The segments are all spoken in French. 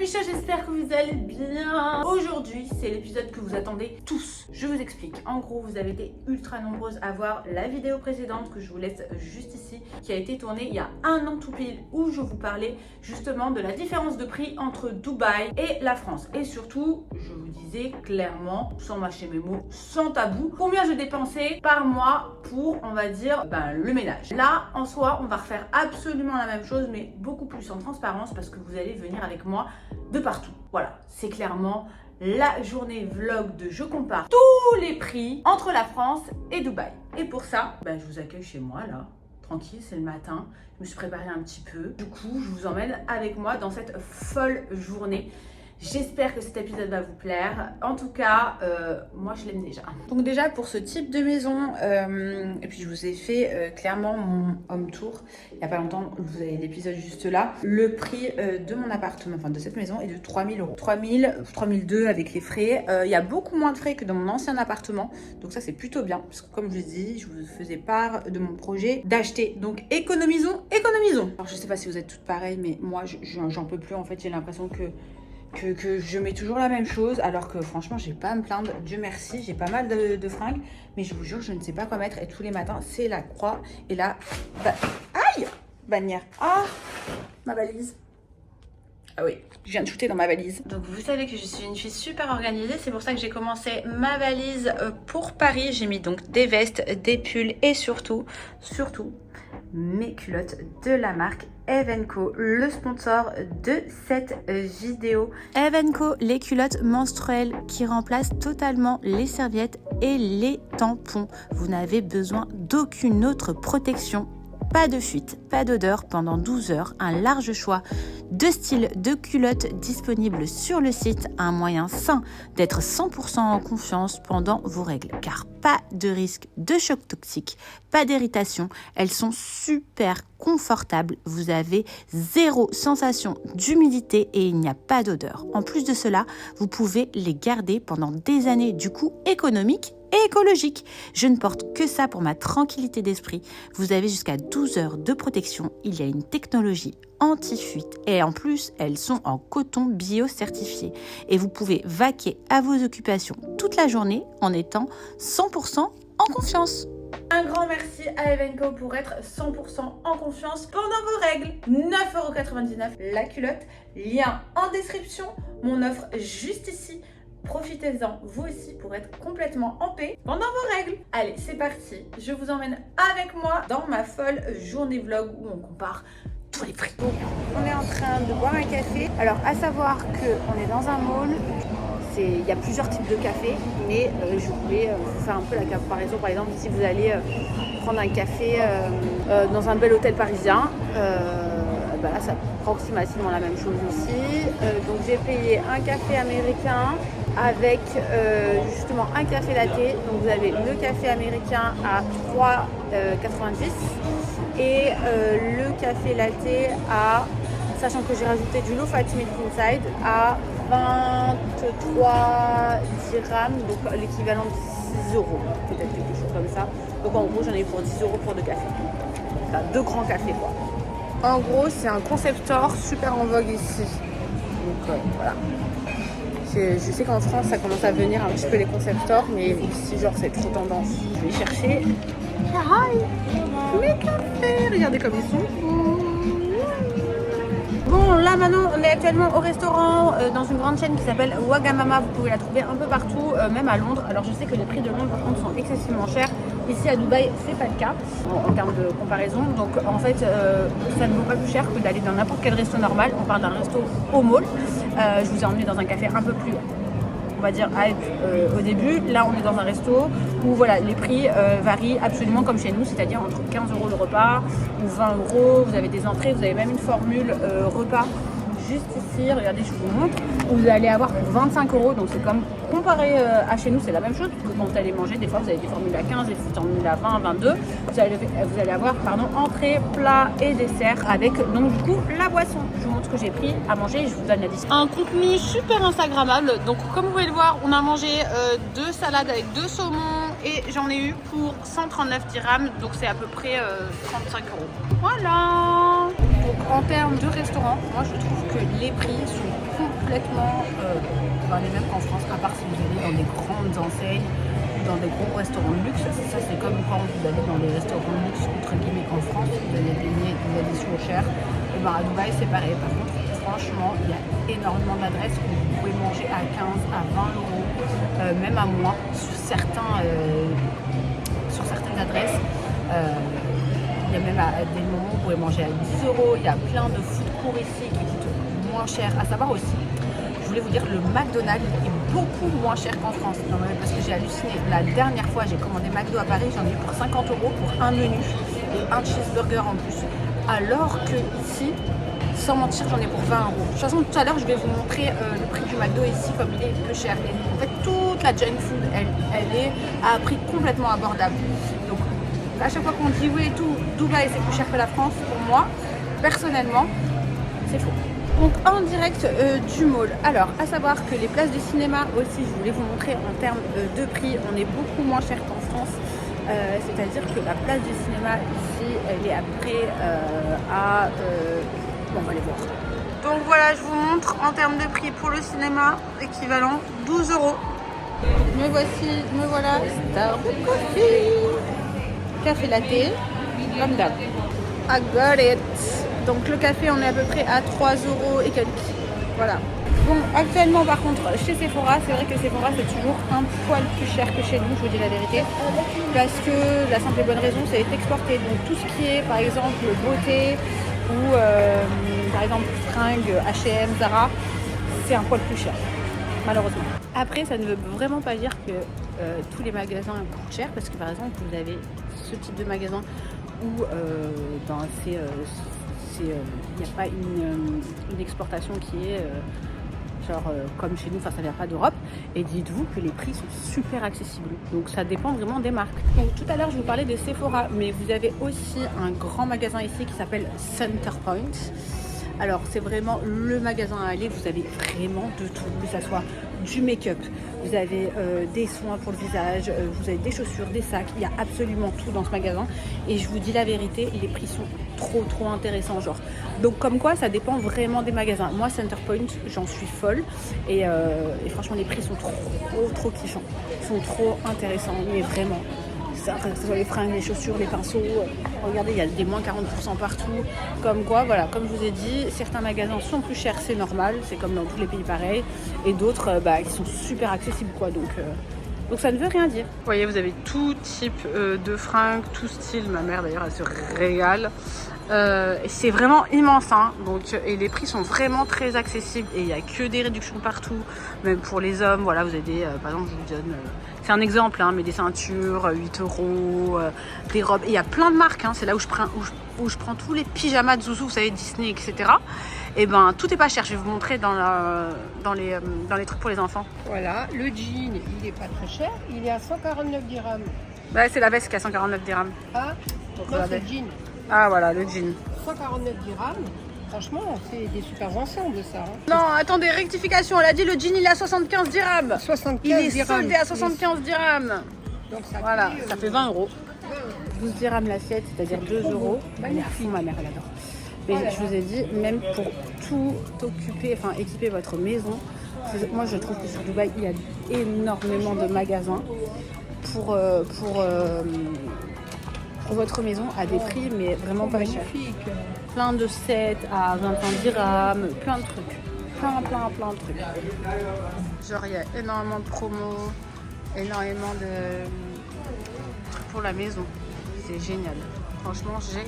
bichos, j'espère que vous allez bien. Aujourd'hui, c'est l'épisode que vous attendez tous. Je vous explique. En gros, vous avez été ultra nombreuses à voir la vidéo précédente que je vous laisse juste ici, qui a été tournée il y a un an tout pile, où je vous parlais justement de la différence de prix entre Dubaï et la France. Et surtout, je vous disais clairement, sans mâcher mes mots, sans tabou, combien je dépensais par mois pour, on va dire, le ménage. Là, en soi, on va refaire absolument la même chose, mais beaucoup plus en transparence parce que vous allez venir avec moi de partout. Voilà, c'est clairement la journée vlog de je compare tous les prix entre la France et Dubaï. Et pour ça, je vous accueille chez moi là, tranquille, c'est le matin. Je me suis préparée un petit peu. Du coup, je vous emmène avec moi dans cette folle journée. J'espère que cet épisode va vous plaire. En tout cas, moi je l'aime déjà. Donc déjà pour ce type de maison, et puis je vous ai fait clairement mon home tour. Il n'y a pas longtemps, vous avez l'épisode juste là. Le prix de mon appartement, enfin de cette maison, est de 3000 €. 3002 avec les frais. Il y a beaucoup moins de frais que dans mon ancien appartement. Donc ça c'est plutôt bien. Parce que comme je vous ai dit, je vous faisais part de mon projet d'acheter. Donc économisons. Alors je sais pas si vous êtes toutes pareilles, mais moi j'en peux plus en fait. J'ai l'impression que je mets toujours la même chose, alors que franchement j'ai pas à me plaindre, Dieu merci, j'ai pas mal de fringues, mais je vous jure je ne sais pas quoi mettre et tous les matins c'est la croix et la aïe, bannière. Ah, ma valise. Ah oui, je viens de shooter dans ma valise. Donc vous savez que je suis une fille super organisée, c'est pour ça que j'ai commencé ma valise pour Paris. J'ai mis donc des vestes, des pulls et surtout mes culottes de la marque Evenco, le sponsor de cette vidéo. Evenco, les culottes menstruelles qui remplacent totalement les serviettes et les tampons. Vous n'avez besoin d'aucune autre protection. Pas de fuite, pas d'odeur pendant 12 heures, un large choix de styles de culottes disponibles sur le site, un moyen sain d'être 100% en confiance pendant vos règles, car pas de risque de choc toxique, pas d'irritation, elles sont super confortables, vous avez zéro sensation d'humidité et il n'y a pas d'odeur. En plus de cela, vous pouvez les garder pendant des années, du coup économique et écologique. Je ne porte que ça pour ma tranquillité d'esprit. Vous avez jusqu'à 12 heures de protection. Il y a une technologie anti-fuite et en plus, elles sont en coton bio certifié. Et vous pouvez vaquer à vos occupations toute la journée en étant 100% en confiance. Un grand merci à Evenco pour être 100% en confiance pendant vos règles. 9,99 € la culotte. Lien en description. Mon offre juste ici. Profitez-en vous aussi pour être complètement en paix pendant vos règles. Allez, c'est parti. Je vous emmène avec moi dans ma folle journée vlog où on compare tous les prix. Donc, on est en train de boire un café. Alors, à savoir qu'on est dans un mall. Il y a plusieurs types de café, mais je voulais vous faire un peu la comparaison. Par exemple, si vous allez prendre un café dans un bel hôtel parisien, là, c'est approximativement la même chose aussi. Donc, j'ai payé un café américain avec justement un café latte. Donc, vous avez le café américain à 3,90 € et le café latte à, sachant que j'ai rajouté du low fat milk inside, à 23 dirhams, donc l'équivalent de 6 €, peut-être quelque chose comme ça. Donc en gros j'en ai pour 10 € pour 2 cafés. Enfin, 2 grands cafés quoi. En gros c'est un concept store super en vogue ici. Donc voilà. Je sais qu'en France ça commence à venir un petit peu les concept stores, mais ici genre c'est trop tendance. Je vais chercher mes cafés, regardez comme ils sont. Bon, là maintenant on est actuellement au restaurant dans une grande chaîne qui s'appelle Wagamama. Vous pouvez la trouver un peu partout, même à Londres. Alors je sais que les prix de Londres par contre sont excessivement chers. Ici à Dubaï c'est pas le cas en termes de comparaison. Donc en fait ça ne vaut pas plus cher que d'aller dans n'importe quel resto normal. On parle d'un resto au mall. Je vous ai emmené dans un café un peu plus, on va dire, hype au début. Là on est dans un resto où voilà, les prix varient absolument comme chez nous, c'est-à-dire entre 15 € le repas ou 20 €. Vous avez des entrées, vous avez même une formule repas juste ici, regardez, je vous montre, où vous allez avoir pour 25 €. Donc c'est comme comparé à chez nous, c'est la même chose, parce que quand vous allez manger, des fois vous avez des formules à 15, des formules à 20, 22. Vous allez avoir entrée, plat et dessert avec donc du coup la boisson. Je vous montre ce que j'ai pris à manger et je vous donne la liste. Un contenu super instagrammable. Donc comme vous pouvez le voir, on a mangé 2 salades avec 2 saumons et j'en ai eu pour 139 dirhams. Donc c'est à peu près 35 €. Voilà. Donc en termes de restaurant, moi je trouve que les prix sont complètement les mêmes qu'en France, à part si vous allez dans des grandes enseignes ou dans des gros restaurants de luxe. Ça c'est comme quand vous allez dans des restaurants de luxe entre guillemets en France, vous allez payer des additions chères. Et à Dubaï c'est pareil. Par contre, franchement, il y a énormément d'adresses où vous pouvez manger à 15, à 20 euros, même à moins sur certaines adresses. Il y a même des moments où vous pouvez manger à 10 euros. Il y a plein de food courts ici qui coûtent moins cher. À savoir aussi, je voulais vous dire, le McDonald's est beaucoup moins cher qu'en France. Non, parce que j'ai halluciné. La dernière fois, j'ai commandé McDo à Paris, j'en ai eu pour 50 euros pour un menu et un cheeseburger en plus. Alors que ici, sans mentir, j'en ai pour 20 euros. De toute façon, tout à l'heure, je vais vous montrer le prix du McDo ici, comme il est peu cher. Et en fait, toute la junk food, elle est à un prix complètement abordable. Donc, à chaque fois qu'on dit oui et tout, Dubaï c'est plus cher que la France, pour moi, personnellement, c'est faux. Donc en direct du mall. Alors, à savoir que les places de cinéma aussi, je voulais vous montrer en termes de prix, on est beaucoup moins cher qu'en France. C'est-à-dire que la place de cinéma ici, elle est à peu près bon, on va aller voir. Donc voilà, je vous montre en termes de prix pour le cinéma, équivalent 12 euros. Me voici, me voilà, Starbucks Coffee. Café latte, comme d'hab. I got it. Donc le café, on est à peu près à 3 euros et quelques. Voilà. Bon, actuellement par contre, chez Sephora, c'est vrai que Sephora c'est toujours un poil plus cher que chez nous, je vous dis la vérité. Parce que la simple et bonne raison, c'est exporté. Donc tout ce qui est par exemple beauté ou par exemple fringues, H&M, Zara, c'est un poil plus cher. Malheureusement. Après, ça ne veut vraiment pas dire que tous les magasins coûtent cher, parce que par exemple, vous avez ce type de magasin où il n'y a pas une exportation qui est comme chez nous, enfin ça vient pas d'Europe. Et dites-vous que les prix sont super accessibles. Donc ça dépend vraiment des marques. Donc tout à l'heure, je vous parlais de Sephora, mais vous avez aussi un grand magasin ici qui s'appelle Center Point. Alors c'est vraiment le magasin à aller, vous avez vraiment de tout, que ça soit du make-up, vous avez des soins pour le visage, vous avez des chaussures, des sacs, il y a absolument tout dans ce magasin. Et je vous dis la vérité, les prix sont trop intéressants genre. Donc comme quoi ça dépend vraiment des magasins. Moi Center Point, j'en suis folle et franchement les prix sont trop kiffants, ils sont trop intéressants, mais vraiment. Que ce soit les fringues, les chaussures, les pinceaux, regardez, il y a des moins 40% partout. Comme quoi, voilà, comme je vous ai dit, certains magasins sont plus chers, c'est normal, c'est comme dans tous les pays pareil, et d'autres qui sont super accessibles, quoi. Donc ça ne veut rien dire. Vous voyez, vous avez tout type de fringues, tout style. Ma mère d'ailleurs, elle se régale. C'est vraiment immense, hein. Donc, et les prix sont vraiment très accessibles et il n'y a que des réductions partout, même pour les hommes. Voilà, vous avez des, par exemple, je vous donne, c'est un exemple, hein, mais des ceintures, 8 euros, des robes. Et il y a plein de marques, hein. C'est là où je prends tous les pyjamas de Zouzou, vous savez, Disney, etc. Et ben tout est pas cher. Je vais vous montrer dans les trucs pour les enfants. Voilà, le jean, il est pas très cher, il est à 149 dirhams. Bah, c'est la veste qui a 149 dirhams. Ah, donc non, c'est le jean. Ah voilà, le jean. 149 dirhams. Franchement, c'est des super ensembles ça. Hein. Non, attendez, rectification. Elle a dit le jean il est à 75 dirhams. 75 il est dirhams. soldé à 75 dirhams. Donc ça voilà, fait, ça fait 20 euros. 12 dirhams l'assiette, c'est-à-dire 2 euros. Elle est à fond, ma mère, elle adore. Mais je vous ai dit, même pour tout occuper, enfin équiper votre maison, moi je trouve que sur Dubaï, il y a énormément de magasins pour votre maison à des prix mais vraiment pas chers. Plein de sets à 21 dirhams, plein de trucs. Plein de trucs. Genre il y a énormément de promos, énormément de trucs pour la maison. C'est génial. Franchement génial.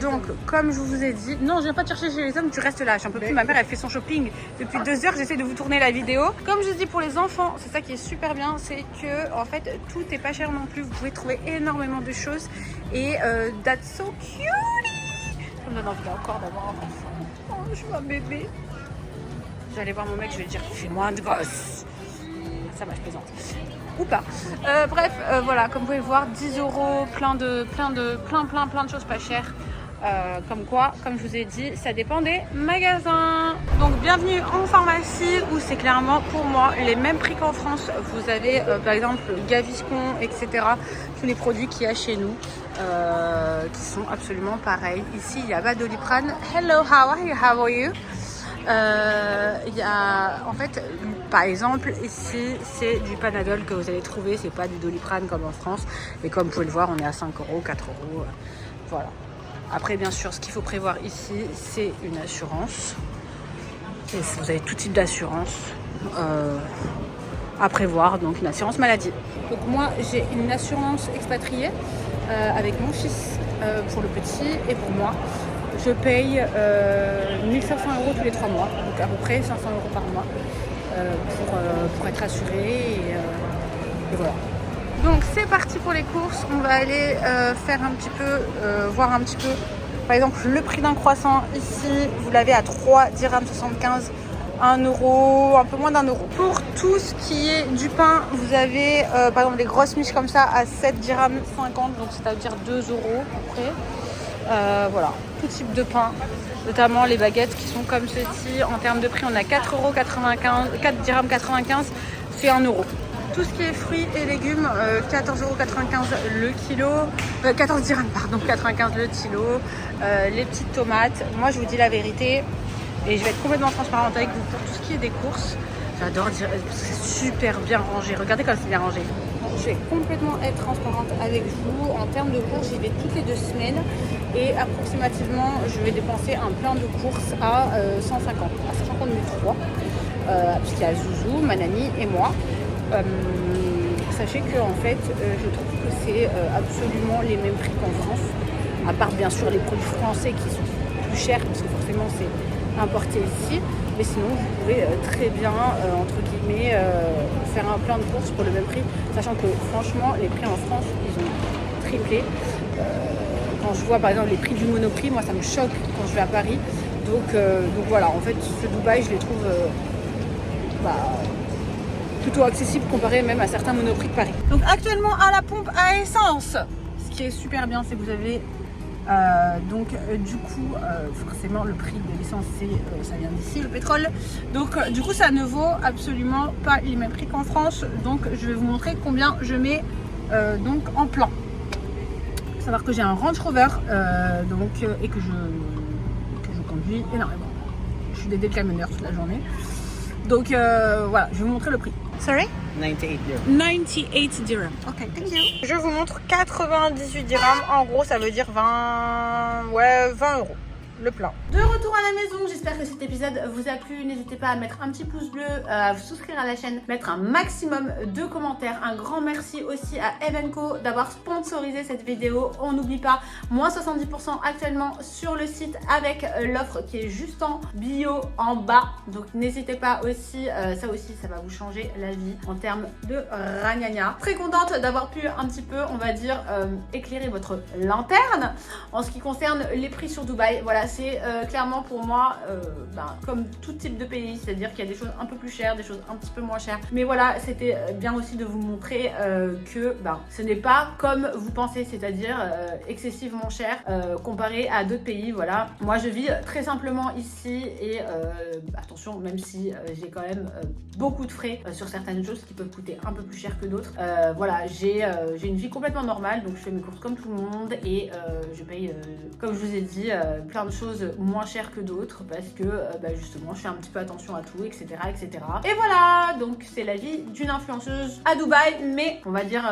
Donc, comme je vous ai dit, non, je viens pas te chercher chez les hommes, tu restes là. J'en peux plus, ma mère, elle fait son shopping depuis 2 heures, j'essaie de vous tourner la vidéo. Comme je dis pour les enfants, c'est ça qui est super bien, c'est que, en fait, tout est pas cher non plus. Vous pouvez trouver énormément de choses. Et that's so cute! Ça me donne envie encore d'avoir un enfant. Oh, je suis un bébé. Je vais aller voir mon mec, je vais lui dire, fais-moi un gosse. Ça va, je plaisante. Ou pas. Bref, voilà, comme vous pouvez le voir, 10 euros, plein de choses pas chères. Comme quoi, comme je vous ai dit, ça dépend des magasins. Donc bienvenue en pharmacie où c'est clairement pour moi les mêmes prix qu'en France. Vous avez par exemple Gaviscon, etc. Tous les produits qu'il y a chez nous. qui sont absolument pareils. Ici, il y a pas de Doliprane. Hello, how are you? Il y a, en fait, par exemple, ici, c'est du Panadol que vous allez trouver. C'est pas du Doliprane comme en France. Et comme vous pouvez le voir, on est à 5 €, 4 €. Voilà. Après, bien sûr, ce qu'il faut prévoir ici, c'est une assurance. Et vous avez tout type d'assurance à prévoir, donc une assurance maladie. Donc moi, j'ai une assurance expatriée avec mon fils pour le petit et pour moi. Je paye 1 500 € tous les 3 mois, donc à peu près 500 € par mois pour être assurée et voilà. Donc c'est parti pour les courses. On va aller faire un petit peu, voir un petit peu. Par exemple, le prix d'un croissant ici, vous l'avez à 3 dirhams 75, 1 €, un peu moins d'1 €. Pour tout ce qui est du pain, vous avez par exemple des grosses miches comme ça à 7 dirhams 50, donc c'est-à-dire 2 € à peu près. Voilà, tout type de pain, notamment les baguettes qui sont comme ceci. En termes de prix, on a 4,95 €, 4 dirhams 95, c'est 1 €. Tout ce qui est fruits et légumes, 14,95 € le kilo, 14 dirhams pardon, 95 le kilo. Les petites tomates, moi je vous dis la vérité et je vais être complètement transparente avec vous pour tout ce qui est des courses. J'adore dire, c'est super bien rangé, regardez comme c'est bien rangé. Je vais complètement être transparente avec vous. En termes de courses, j'y vais toutes les 2 semaines et approximativement je vais dépenser un plein de courses à 150, sachant qu'on est 3, puisqu'il y a Zouzou, Manani et moi. Sachez que en fait je trouve que c'est absolument les mêmes prix qu'en France, à part bien sûr les produits français qui sont plus chers parce que forcément c'est importé ici, mais sinon vous pouvez très bien entre guillemets faire un plein de courses pour le même prix, sachant que franchement les prix en France ils ont triplé. Quand je vois par exemple les prix du Monoprix, moi ça me choque quand je vais à Paris, donc voilà, en fait ce Dubaï je les trouve plutôt accessible comparé même à certains Monoprix de Paris. Donc actuellement à la pompe à essence, ce qui est super bien, c'est que vous avez du coup forcément le prix de l'essence ça vient d'ici, le pétrole, donc du coup ça ne vaut absolument pas les mêmes prix qu'en France. Donc je vais vous montrer combien je mets donc en plein. Il faut savoir que j'ai un Range Rover et que je conduis énormément. Je suis dédiée camionneur toute la journée. Donc voilà, je vais vous montrer le prix. Sorry? 98 dirhams. 98 dirhams. Ok, thank you. Je vous montre 98 dirhams. En gros, ça veut dire 20 € le plein. De retour à la maison, j'espère que cet épisode vous a plu. N'hésitez pas à mettre un petit pouce bleu, à vous souscrire à la chaîne, mettre un maximum de commentaires. Un grand merci aussi à Evenco d'avoir sponsorisé cette vidéo. On n'oublie pas, moins 70% actuellement sur le site avec l'offre qui est juste en bio en bas. Donc n'hésitez pas aussi, ça aussi ça va vous changer la vie en termes de ragnagna. Très contente d'avoir pu un petit peu, on va dire, éclairer votre lanterne en ce qui concerne les prix sur Dubaï. Voilà, c'est clairement pour moi comme tout type de pays, c'est-à-dire qu'il y a des choses un peu plus chères, des choses un petit peu moins chères, mais voilà, c'était bien aussi de vous montrer que ce n'est pas comme vous pensez, c'est-à-dire excessivement cher comparé à d'autres pays. Voilà, moi je vis très simplement ici et attention, même si j'ai quand même beaucoup de frais sur certaines choses qui peuvent coûter un peu plus cher que d'autres, voilà, j'ai une vie complètement normale, donc je fais mes courses comme tout le monde et je paye comme je vous ai dit plein de choses moins chères que d'autres parce que justement je fais un petit peu attention à tout, etc. Et voilà, donc c'est la vie d'une influenceuse à Dubaï, mais on va dire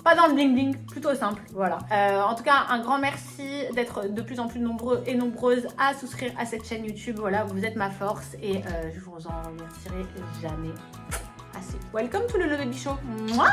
pas dans le bling bling, plutôt simple. Voilà, en tout cas un grand merci d'être de plus en plus nombreux et nombreuses à souscrire à cette chaîne YouTube. Voilà, vous êtes ma force et je vous en remercierai jamais assez. Welcome to le Baby Show. Mouah.